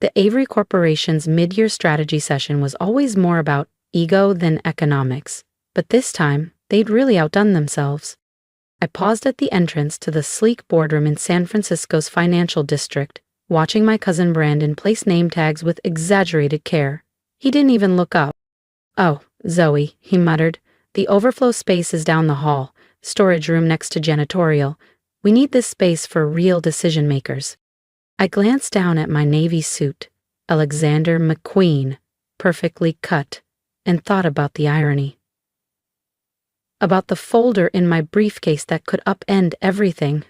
The Avery Corporation's mid-year strategy session was always more about ego than economics, but this time, they'd really outdone themselves. I paused at the entrance to the sleek boardroom in San Francisco's financial district, watching my cousin Brandon place name tags with exaggerated care. He didn't even look up. "Oh, Zoe," he muttered. "The overflow space is down the hall, storage room next to janitorial. We need this space for real decision makers." I glanced down at my navy suit, Alexander McQueen, perfectly cut, and thought about the irony. About the folder in my briefcase that could upend everything.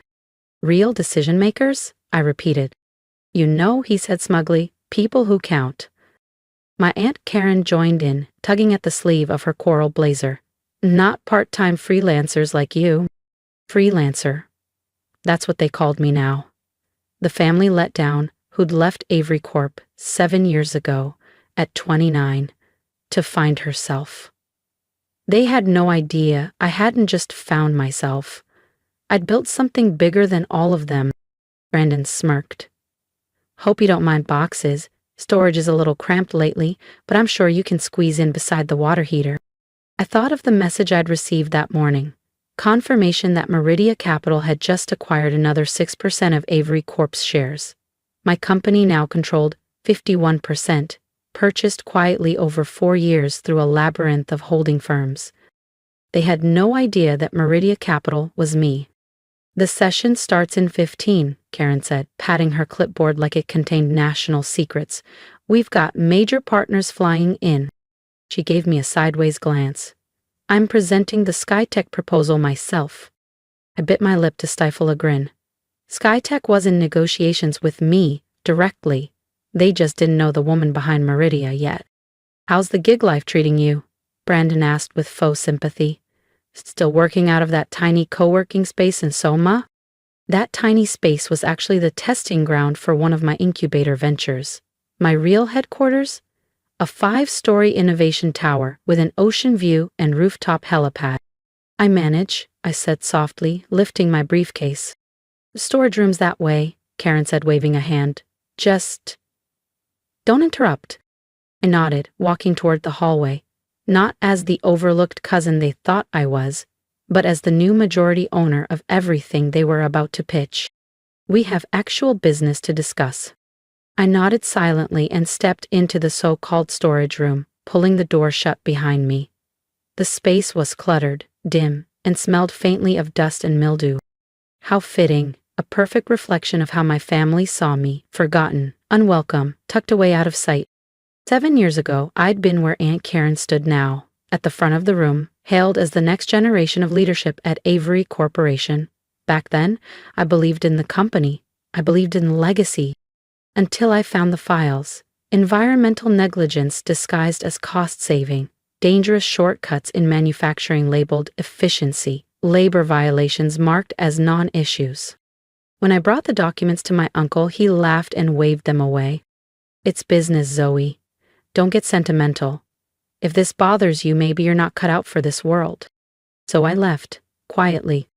"Real decision makers?" I repeated. "You know," he said smugly, "people who count." My Aunt Karen joined in, tugging at the sleeve of her coral blazer. "Not part-time freelancers like you." Freelancer. That's what they called me now. The family letdown who'd left Avery Corp 7 years ago, at 29, to find herself. They had no idea I hadn't just found myself. I'd built something bigger than all of them. Brandon smirked. "Hope you don't mind boxes. Storage is a little cramped lately, but I'm sure you can squeeze in beside the water heater." I thought of the message I'd received that morning. Confirmation that Meridia Capital had just acquired another 6% of Avery Corp's shares. My company now controlled 51%, purchased quietly over 4 years through a labyrinth of holding firms. They had no idea that Meridia Capital was me. "The session starts in 15, Karen said, patting her clipboard like it contained national secrets. "We've got major partners flying in." She gave me a sideways glance. "I'm presenting the SkyTech proposal myself." I bit my lip to stifle a grin. SkyTech was in negotiations with me, directly. They just didn't know the woman behind Meridia yet. "How's the gig life treating you?" Brandon asked with faux sympathy. "Still working out of that tiny co-working space in Soma?" That tiny space was actually the testing ground for one of my incubator ventures. My real headquarters? A 5-story innovation tower with an ocean view and rooftop helipad. "I manage," I said softly, lifting my briefcase. "Storage room's that way," Karen said, waving a hand. "Just don't interrupt." I nodded, walking toward the hallway, not as the overlooked cousin they thought I was, but as the new majority owner of everything they were about to pitch. "We have actual business to discuss." I nodded silently and stepped into the so-called storage room, pulling the door shut behind me. The space was cluttered, dim, and smelled faintly of dust and mildew. How fitting, a perfect reflection of how my family saw me, forgotten, unwelcome, tucked away out of sight. 7 years ago, I'd been where Aunt Karen stood now, at the front of the room, hailed as the next generation of leadership at Avery Corporation. Back then, I believed in the company. I believed in legacy. Until I found the files. Environmental negligence disguised as cost-saving, dangerous shortcuts in manufacturing labeled efficiency, labor violations marked as non-issues. When I brought the documents to my uncle, he laughed and waved them away. "It's business, Zoe. Don't get sentimental. If this bothers you, maybe you're not cut out for this world." So I left, quietly.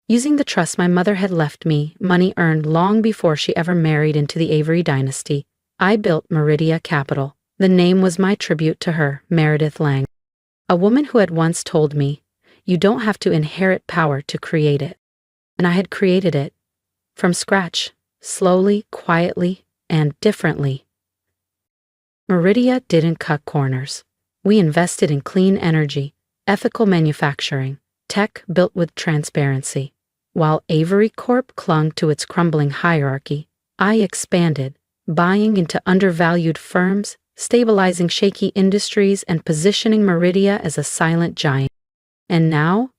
Using the trust my mother had left me, money earned long before she ever married into the Avery dynasty, I built Meridia Capital. The name was my tribute to her, Meredith Lang. A woman who had once told me, "You don't have to inherit power to create it." And I had created it. From scratch, slowly, quietly, and differently. Meridia didn't cut corners. We invested in clean energy, ethical manufacturing, tech built with transparency. While Avery Corp clung to its crumbling hierarchy, I expanded, buying into undervalued firms, stabilizing shaky industries, and positioning Meridia as a silent giant. And now,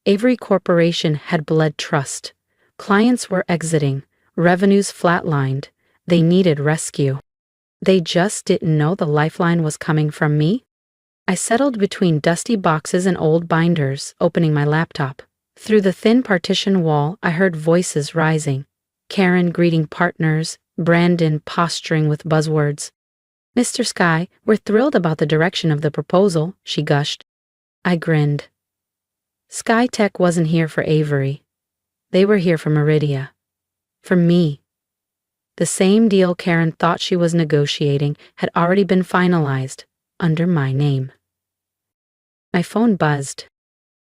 Avery Corporation had bled trust. Clients were exiting, revenues flatlined. They needed rescue. They just didn't know the lifeline was coming from me. I settled between dusty boxes and old binders, opening my laptop. Through the thin partition wall, I heard voices rising. Karen greeting partners, Brandon posturing with buzzwords. "Mr. Sky, we're thrilled about the direction of the proposal," she gushed. I grinned. SkyTech wasn't here for Avery. They were here for Meridia. For me. The same deal Karen thought she was negotiating had already been finalized, under my name. My phone buzzed.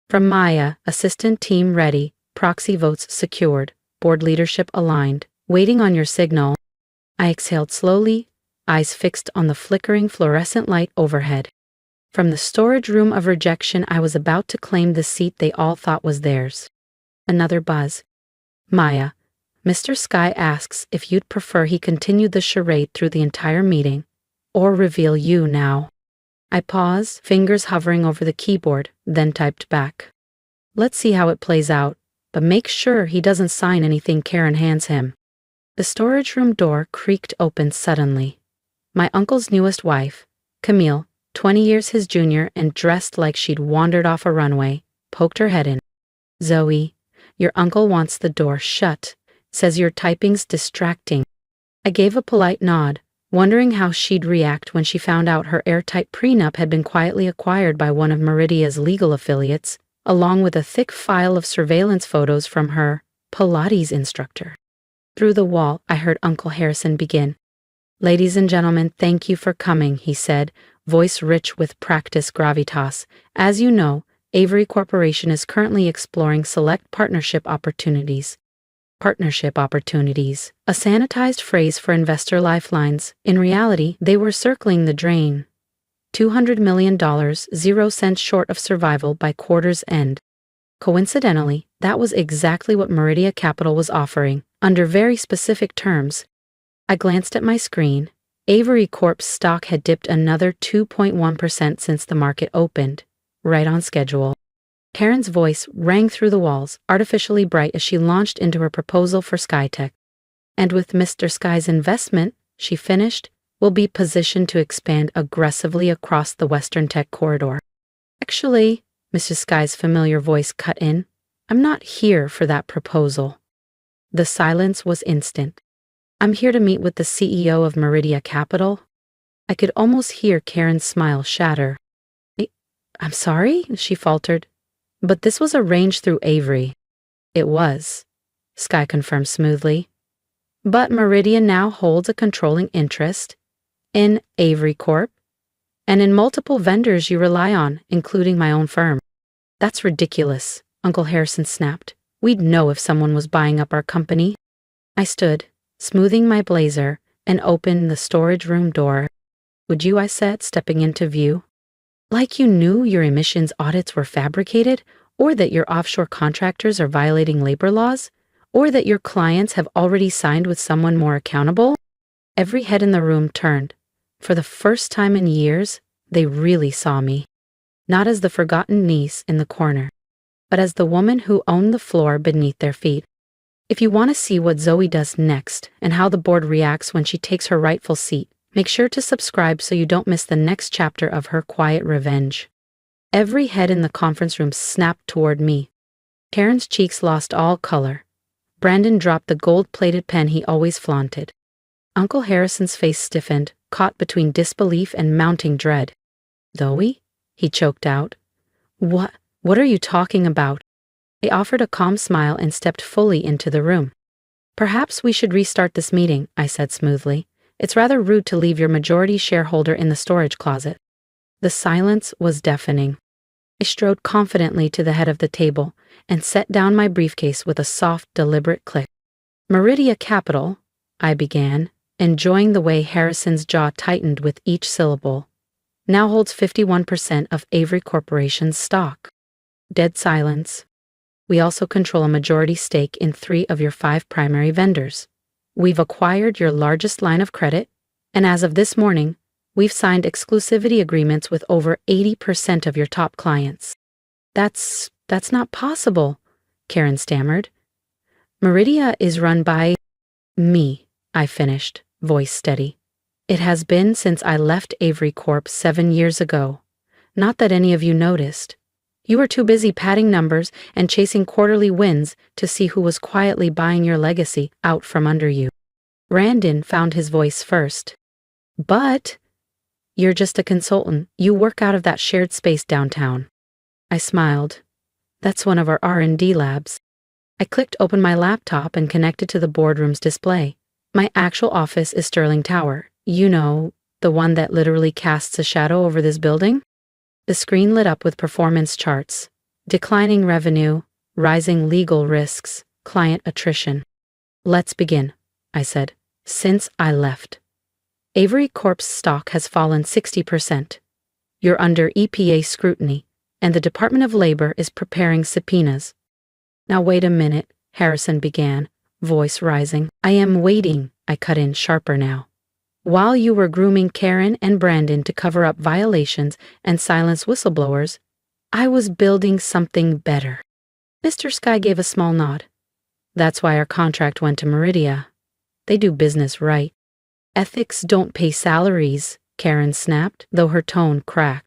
From Maya, assistant team ready, proxy votes secured, board leadership aligned, waiting on your signal. I exhaled slowly, eyes fixed on the flickering fluorescent light overhead. From the storage room of rejection, I was about to claim the seat they all thought was theirs. Another buzz. Maya, Mr. Sky asks if you'd prefer he continued the charade through the entire meeting, or reveal you now. I paused, fingers hovering over the keyboard, then typed back. Let's see how it plays out, but make sure he doesn't sign anything Karen hands him. The storage room door creaked open suddenly. My uncle's newest wife, Camille, 20 years his junior and dressed like she'd wandered off a runway, poked her head in. Zoe, your uncle wants the door shut, says your typing's distracting. I gave a polite nod, wondering how she'd react when she found out her airtight prenup had been quietly acquired by one of Meridia's legal affiliates, along with a thick file of surveillance photos from her Pilates instructor. Through the wall, I heard Uncle Harrison begin. Ladies and gentlemen, thank you for coming, he said, voice rich with practiced gravitas. As you know, Avery Corporation is currently exploring select partnership opportunities. Partnership opportunities, a sanitized phrase for investor lifelines. In reality, they were circling the drain. $200 million, 0 cents short of survival by quarter's end. Coincidentally, that was exactly what Meridia Capital was offering, under very specific terms. I glanced at my screen. Avery Corp's stock had dipped another 2.1% since the market opened, right on schedule. Karen's voice rang through the walls, artificially bright as she launched into her proposal for SkyTech. And with Mr. Sky's investment, she finished, we'll be positioned to expand aggressively across the Western Tech Corridor. Actually, Mrs. Sky's familiar voice cut in, I'm not here for that proposal. The silence was instant. I'm here to meet with the CEO of Meridia Capital. I could almost hear Karen's smile shatter. I'm sorry, she faltered. But this was arranged through Avery. It was, Sky confirmed smoothly. But Meridia now holds a controlling interest in Avery Corp and in multiple vendors you rely on, including my own firm. That's ridiculous, Uncle Harrison snapped. We'd know if someone was buying up our company. I stood, smoothing my blazer, and opened the storage room door. Would you, I said, stepping into view. Like you knew your emissions audits were fabricated, or that your offshore contractors are violating labor laws, or that your clients have already signed with someone more accountable? Every head in the room turned. For the first time in years, they really saw me. Not as the forgotten niece in the corner, but as the woman who owned the floor beneath their feet. If you want to see what Zoe does next and how the board reacts when she takes her rightful seat, make sure to subscribe so you don't miss the next chapter of her quiet revenge. Every head in the conference room snapped toward me. Karen's cheeks lost all color. Brandon dropped the gold-plated pen he always flaunted. Uncle Harrison's face stiffened, caught between disbelief and mounting dread. Zoe? He choked out. What are you talking about? I offered a calm smile and stepped fully into the room. Perhaps we should restart this meeting, I said smoothly. It's rather rude to leave your majority shareholder in the storage closet. The silence was deafening. I strode confidently to the head of the table and set down my briefcase with a soft, deliberate click. Meridia Capital, I began, enjoying the way Harrison's jaw tightened with each syllable, now holds 51% of Avery Corporation's stock. Dead silence. We also control a majority stake in 3 of your 5 primary vendors. We've acquired your largest line of credit, and as of this morning, we've signed exclusivity agreements with over 80% of your top clients. That's not possible, Karen stammered. Meridia is run by me, I finished, voice steady. It has been since I left Avery Corp 7 years ago. Not that any of you noticed. You were too busy padding numbers and chasing quarterly wins to see who was quietly buying your legacy out from under you. Brandon found his voice first. But you're just a consultant. You work out of that shared space downtown. I smiled. That's one of our R&D labs. I clicked open my laptop and connected to the boardroom's display. My actual office is Sterling Tower. You know, the one that literally casts a shadow over this building? The screen lit up with performance charts. Declining revenue, rising legal risks, client attrition. Let's begin, I said. Since I left, Avery Corp's stock has fallen 60%. You're under EPA scrutiny, and the Department of Labor is preparing subpoenas. Now wait a minute, Harrison began, voice rising. I am waiting, I cut in sharper now. While you were grooming Karen and Brandon to cover up violations and silence whistleblowers, I was building something better. Mr. Sky gave a small nod. That's why our contract went to Meridia. They do business right. Ethics don't pay salaries, Karen snapped, though her tone cracked.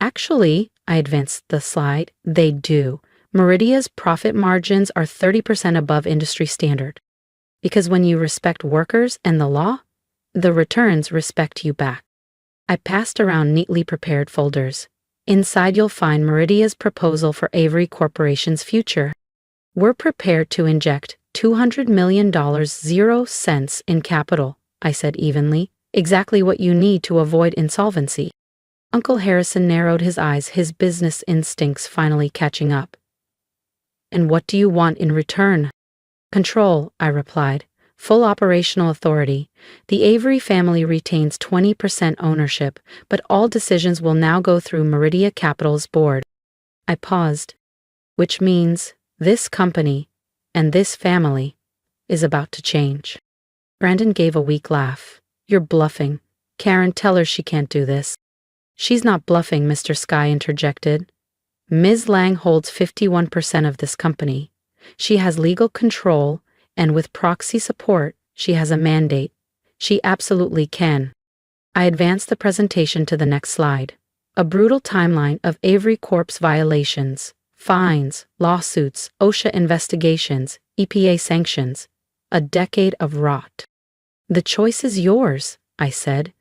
Actually, I advanced the slide, they do. Meridia's profit margins are 30% above industry standard. Because when you respect workers and the law, the returns respect you back. I passed around neatly prepared folders. Inside you'll find Meridia's proposal for Avery Corporation's future. We're prepared to inject $200 million 0 cents in capital, I said evenly, exactly what you need to avoid insolvency. Uncle Harrison narrowed his eyes, his business instincts finally catching up. And what do you want in return? Control, I replied. Full operational authority. The Avery family retains 20% ownership, but all decisions will now go through Meridia Capital's board. I paused. Which means this company and this family is about to change. Brandon gave a weak laugh. You're bluffing. Karen, tell her she can't do this. She's not bluffing, Mr. Sky interjected. Ms. Lang holds 51% of this company. She has legal control, and with proxy support, she has a mandate. She absolutely can. I advanced the presentation to the next slide. A brutal timeline of Avery Corp's violations, fines, lawsuits, OSHA investigations, EPA sanctions. A decade of rot. The choice is yours, I said.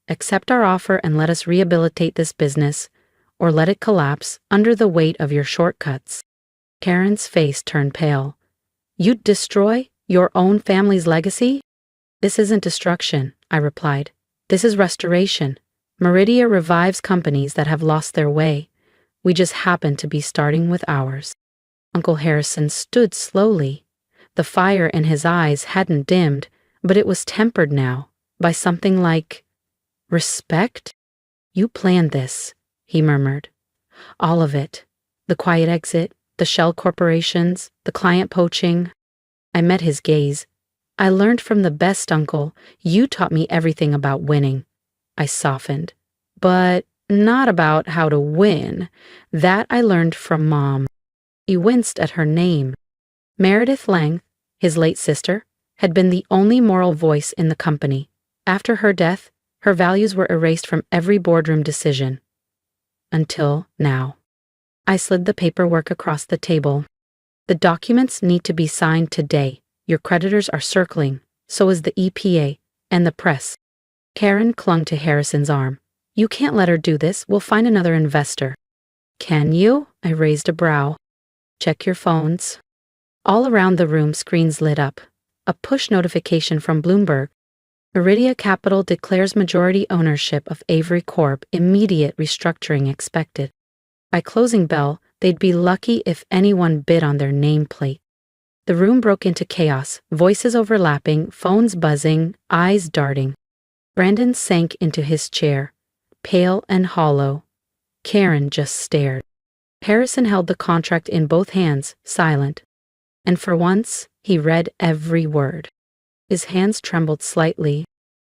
Accept our offer and let us rehabilitate this business, or let it collapse under the weight of your shortcuts. Karen's face turned pale. You'd destroy your own family's legacy? This isn't destruction, I replied. This is restoration. Meridia revives companies that have lost their way. We just happen to be starting with ours. Uncle Harrison stood slowly. The fire in his eyes hadn't dimmed, but it was tempered now by something like respect. You planned this, he murmured. All of it. The quiet exit, the shell corporations, the client poaching. I met his gaze. I learned from the best, Uncle. You taught me everything about winning. I softened. But not about how to win. That I learned from Mom. He winced at her name. Meredith Lang, his late sister, had been the only moral voice in the company. After her death, her values were erased from every boardroom decision. Until now. I slid the paperwork across the table. The documents need to be signed today. Your creditors are circling. So is the EPA and the press. Karen clung to Harrison's arm. You can't let her do this. We'll find another investor. Can you? I raised a brow. Check your phones. All around the room, screens lit up. A push notification from Bloomberg. Meridia Capital declares majority ownership of Avery Corp. Immediate restructuring expected. By closing bell, they'd be lucky if anyone bid on their nameplate. The room broke into chaos, voices overlapping, phones buzzing, eyes darting. Brandon sank into his chair, pale and hollow. Karen just stared. Harrison held the contract in both hands, silent. And for once, he read every word. His hands trembled slightly.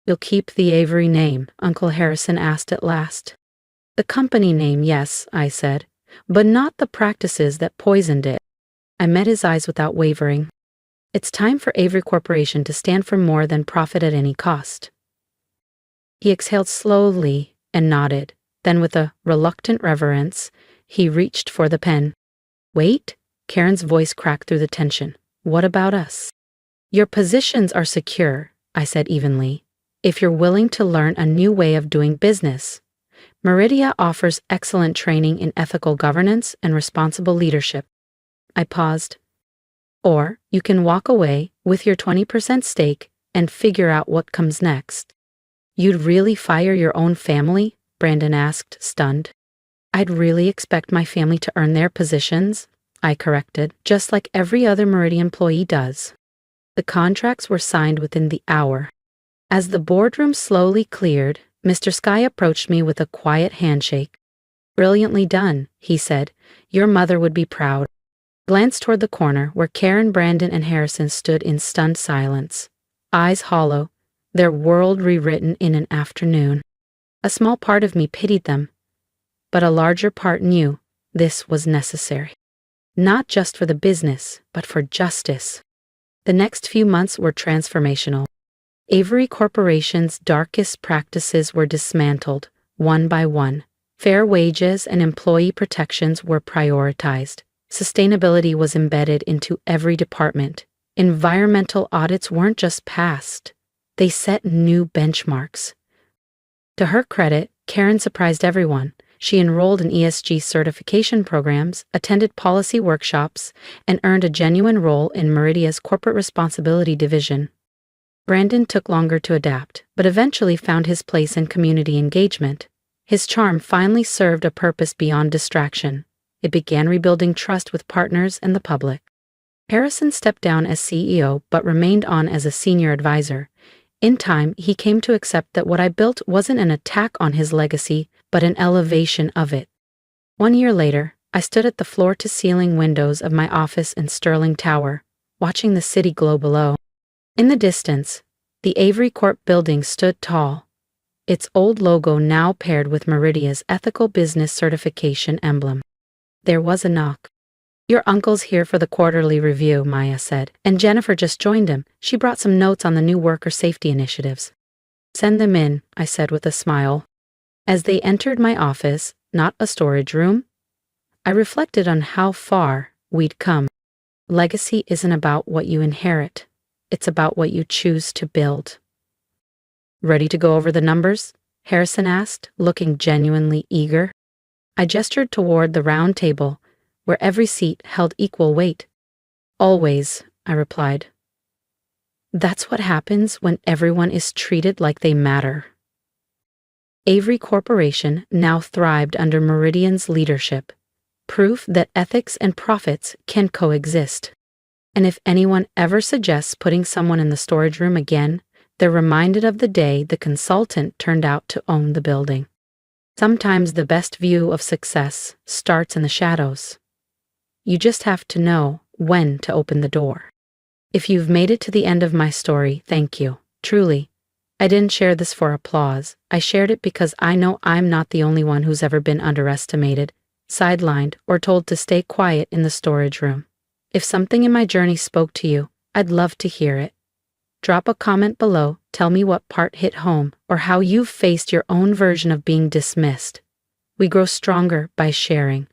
You'll keep the Avery name, Uncle Harrison asked at last. The company name, yes, I said, but not the practices that poisoned it. I met his eyes without wavering. It's time for Avery Corporation to stand for more than profit at any cost. He exhaled slowly and nodded. Then with a reluctant reverence, he reached for the pen. Wait, Karen's voice cracked through the tension. What about us? Your positions are secure, I said evenly, if you're willing to learn a new way of doing business. Meridia offers excellent training in ethical governance and responsible leadership. I paused. Or you can walk away with your 20% stake and figure out what comes next. You'd really fire your own family? Brandon asked, stunned. I'd really expect my family to earn their positions, I corrected, just like every other Meridian employee does. The contracts were signed within the hour. As the boardroom slowly cleared, Mr. Sky approached me with a quiet handshake. Brilliantly done, he said. Your mother would be proud. Glanced toward the corner where Karen, Brandon, and Harrison stood in stunned silence, eyes hollow, their world rewritten in an afternoon. A small part of me pitied them, but a larger part knew this was necessary. Not just for the business, but for justice. The next few months were transformational. Avery Corporation's darkest practices were dismantled, one by one. Fair wages and employee protections were prioritized. Sustainability was embedded into every department. Environmental audits weren't just passed, they set new benchmarks. To her credit, Karen surprised everyone. She enrolled in ESG certification programs, attended policy workshops, and earned a genuine role in Meridia's corporate responsibility division. Brandon took longer to adapt, but eventually found his place in community engagement. His charm finally served a purpose beyond distraction. It began rebuilding trust with partners and the public. Harrison stepped down as CEO but remained on as a senior advisor. In time, he came to accept that what I built wasn't an attack on his legacy, but an elevation of it. 1 year later, I stood at the floor-to-ceiling windows of my office in Sterling Tower, watching the city glow below. In the distance, the Avery Corp building stood tall, its old logo now paired with Meridia's ethical business certification emblem. There was a knock. Your uncle's here for the quarterly review, Maya said, and Jennifer just joined him. She brought some notes on the new worker safety initiatives. Send them in, I said with a smile. As they entered my office, not a storage room, I reflected on how far we'd come. Legacy isn't about what you inherit. It's about what you choose to build. Ready to go over the numbers? Harrison asked, looking genuinely eager. I gestured toward the round table, where every seat held equal weight. Always, I replied. That's what happens when everyone is treated like they matter. Avery Corporation now thrived under Meridian's leadership, proof that ethics and profits can coexist. And if anyone ever suggests putting someone in the storage room again, they're reminded of the day the consultant turned out to own the building. Sometimes the best view of success starts in the shadows. You just have to know when to open the door. If you've made it to the end of my story, thank you. Truly. I didn't share this for applause. I shared it because I know I'm not the only one who's ever been underestimated, sidelined, or told to stay quiet in the storage room. If something in my journey spoke to you, I'd love to hear it. Drop a comment below, tell me what part hit home, or how you've faced your own version of being dismissed. We grow stronger by sharing.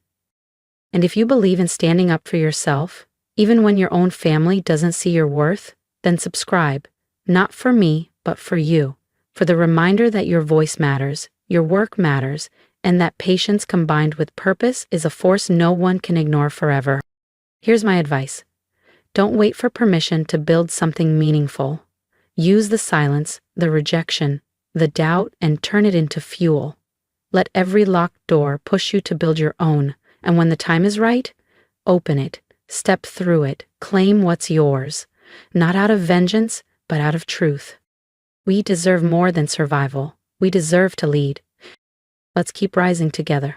And if you believe in standing up for yourself, even when your own family doesn't see your worth, then subscribe. Not for me, but for you. For the reminder that your voice matters, your work matters, and that patience combined with purpose is a force no one can ignore forever. Here's my advice. Don't wait for permission to build something meaningful. Use the silence, the rejection, the doubt, and turn it into fuel. Let every locked door push you to build your own. And when the time is right, open it, step through it, claim what's yours, not out of vengeance, but out of truth. We deserve more than survival. We deserve to lead. Let's keep rising together.